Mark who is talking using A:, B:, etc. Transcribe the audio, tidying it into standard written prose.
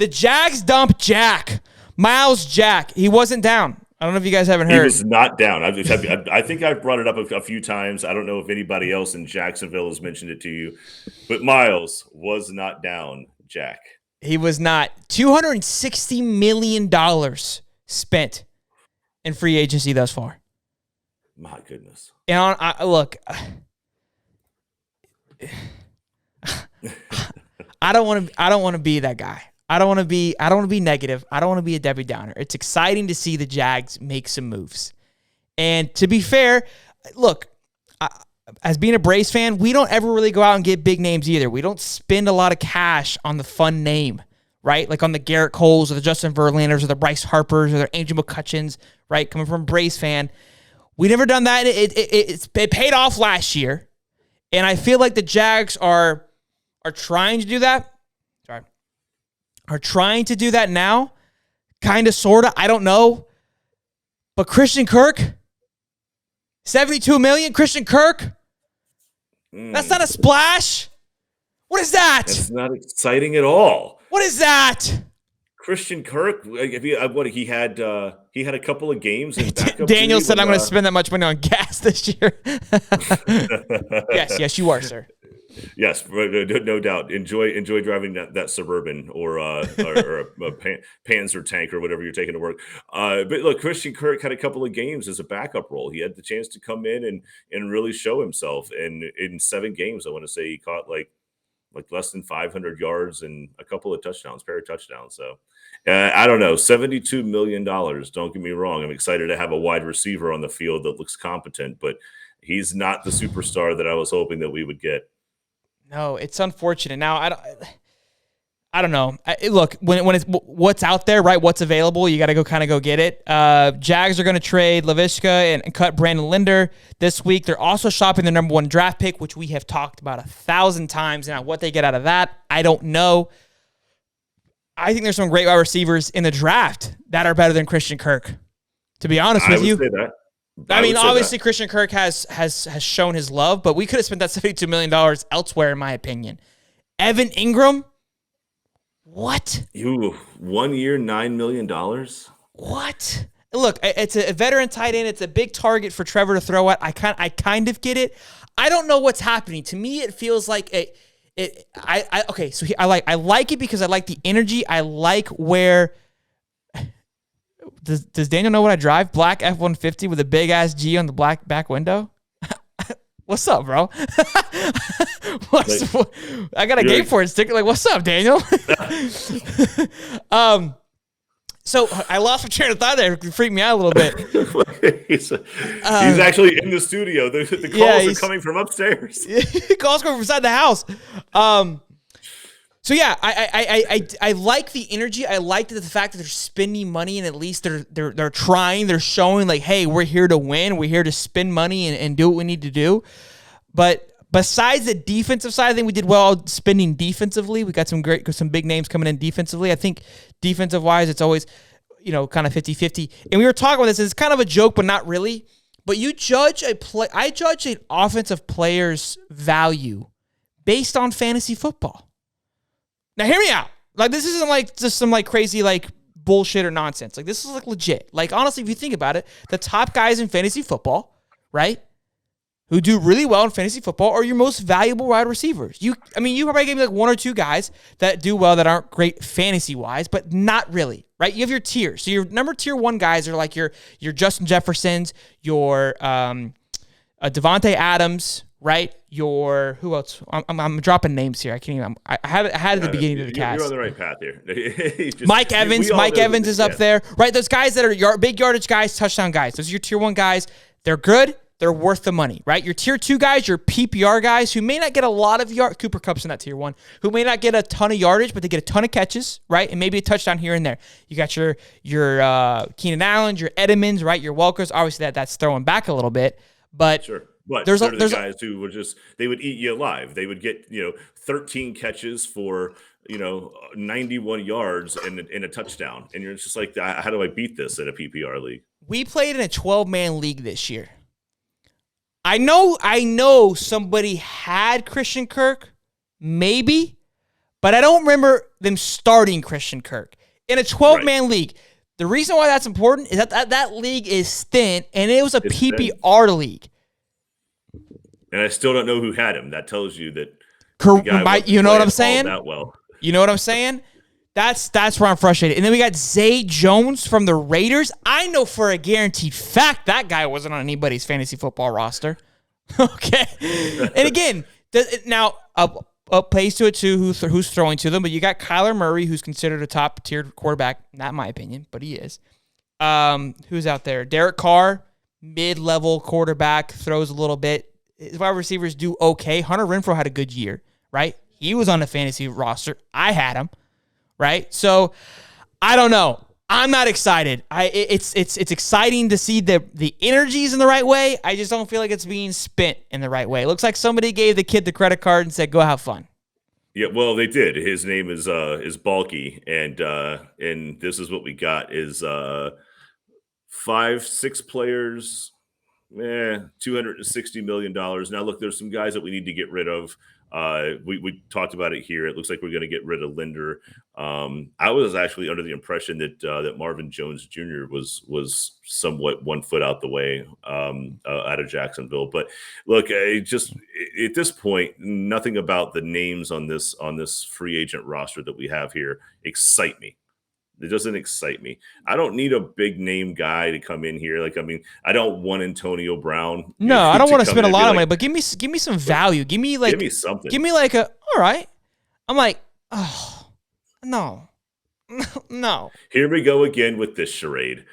A: The Jags dump Jack. Miles Jack. He wasn't down. I don't know if you guys haven't heard.
B: He was not down. I think I've brought it up a few times. I don't know if anybody else in Jacksonville has mentioned it to you, but Miles was not down, Jack.
A: He was not. $260 million spent in free agency thus far.
B: My goodness.
A: And look, I don't want to be that guy. I don't want to be negative. I don't want to be a Debbie Downer. It's exciting to see the Jags make some moves. And to be fair, look, as being a Braves fan, we don't ever really go out and get big names either. We don't spend a lot of cash on the fun name, right? Like on the Garrett Coles or the Justin Verlanders or the Bryce Harpers or the Angel McCutcheons, right? Coming from a Braves fan. We never done that. It paid off last year. And I feel like the Jags are trying to do that. Are trying to do that now, kind of, sort of. I don't know. But Christian Kirk, $72 million, Christian Kirk? That's not a splash. What is that?
B: That's not exciting at all.
A: What is that?
B: Christian Kirk, he had a couple of games in backup.
A: Daniel said, I'm going to spend that much money on gas this year. Yes, you are, sir.
B: Yes, no doubt. Enjoy driving that Suburban or a Panzer tank or whatever you're taking to work. But look, Christian Kirk had a couple of games as a backup role. He had the chance to come in and really show himself. And in 7 games, I want to say he caught like less than 500 yards and a couple of touchdowns, pair of touchdowns. So I don't know, $72 million. Don't get me wrong. I'm excited to have a wide receiver on the field that looks competent, but he's not the superstar that I was hoping that we would get.
A: No, it's unfortunate. Now, I don't know. Look, when it's what's out there, right? What's available, you got to go get it. Jags are going to trade Laviska and cut Brandon Linder this week. They're also shopping their number 1 draft pick, which we have talked about 1,000 times. Now, what they get out of that, I don't know. I think there's some great wide receivers in the draft that are better than Christian Kirk. To be honest with you,
B: say that.
A: I mean, obviously, Christian Kirk has shown his love, but we could have spent that $72 million elsewhere, in my opinion. Evan Ingram, what?
B: 1 year, $9 million?
A: What? Look, it's a veteran tight end. It's a big target for Trevor to throw at. I kind of get it. I don't know what's happening. To me, it feels like I like it because I like the energy. I like where. Does Daniel know what I drive? Black F-150 with a big ass G on the black back window. What's up, bro? I got a game for it sticker. Like, what's up, Daniel? So I lost my train of thought there. It freaked me out a little bit.
B: He's actually in the studio. The calls are coming from upstairs.
A: Calls coming from inside the house. So yeah, I like the energy. I like the fact that they're spending money and at least they're trying. They're showing like, hey, we're here to win. We're here to spend money and do what we need to do. But besides the defensive side, I think we did well spending defensively. We got some big names coming in defensively. I think defensive wise, it's always kind of 50-50. And we were talking about this. It's kind of a joke, but not really. But I judge an offensive player's value based on fantasy football. Now, hear me out. Like, this isn't like just some like crazy like bullshit or nonsense. Like, this is like legit. Like, honestly, if you think about it, the top guys in fantasy football, right, who do really well in fantasy football are your most valuable wide receivers. You probably gave me like 1 or 2 guys that do well that aren't great fantasy wise, but not really, right? You have your tiers. So your tier 1 guys are like your Justin Jeffersons, your Devontae Adams, right? Who else? I'm dropping names here. I can't even. I had it at the beginning of the cast.
B: You're on the right path here.
A: Mike Evans. Mike Evans is up there, right? Those guys that are big yardage guys, touchdown guys. Those are your tier 1 guys. They're good. They're worth the money, right? Your tier 2 guys, your PPR guys who may not get a lot of yard. Cooper Kupp's in that tier 1, who may not get a ton of yardage, but they get a ton of catches, right? And maybe a touchdown here and there. You got your Keenan Allen, your Edmonds, right? Your Welkers. Obviously, that's throwing back a little bit, but
B: sure. But there's the guys who would they would eat you alive. They would get 13 catches for 91 yards and a touchdown, and you're just like, how do I beat this in a PPR league?
A: We played in a 12-man league this year. I know somebody had Christian Kirk, maybe, but I don't remember them starting Christian Kirk in a 12-man league. The reason why that's important is that league is thin, and it was a PPR league.
B: And I still don't know who had him. That tells you that.
A: You know what I'm saying?
B: That well.
A: You know what I'm saying? That's where I'm frustrated. And then we got Zay Jones from the Raiders. I know for a guaranteed fact that guy wasn't on anybody's fantasy football roster. Okay. And again, now up plays to it too, who's throwing to them. But you got Kyler Murray, who's considered a top-tier quarterback, not in my opinion, but he is. Who's out there? Derek Carr, mid-level quarterback, throws a little bit. His wide receivers do okay. Hunter Renfrow had a good year, right? He was on the fantasy roster. I had him, right? So I don't know. I'm not excited. It's exciting to see the energies in the right way. I just don't feel like it's being spent in the right way. It looks like somebody gave the kid the credit card and said, "Go have fun."
B: Yeah, well, they did. His name is Balky, and this is what we got: is 5-6 players. $260 million. Now, look, there's some guys that we need to get rid of. We talked about it here. It looks like we're going to get rid of Linder. I was actually under the impression that Marvin Jones Jr. was somewhat 1 foot out the way out of Jacksonville. But look, just at this point, nothing about the names on this free agent roster that we have here excite me. It doesn't excite me. I don't need a big name guy to come in here. I don't want Antonio Brown.
A: No, I don't want to spend a lot of money, but give me some value. Give me
B: something.
A: Give me all right. I'm like, oh, no. No.
B: Here we go again with this charade.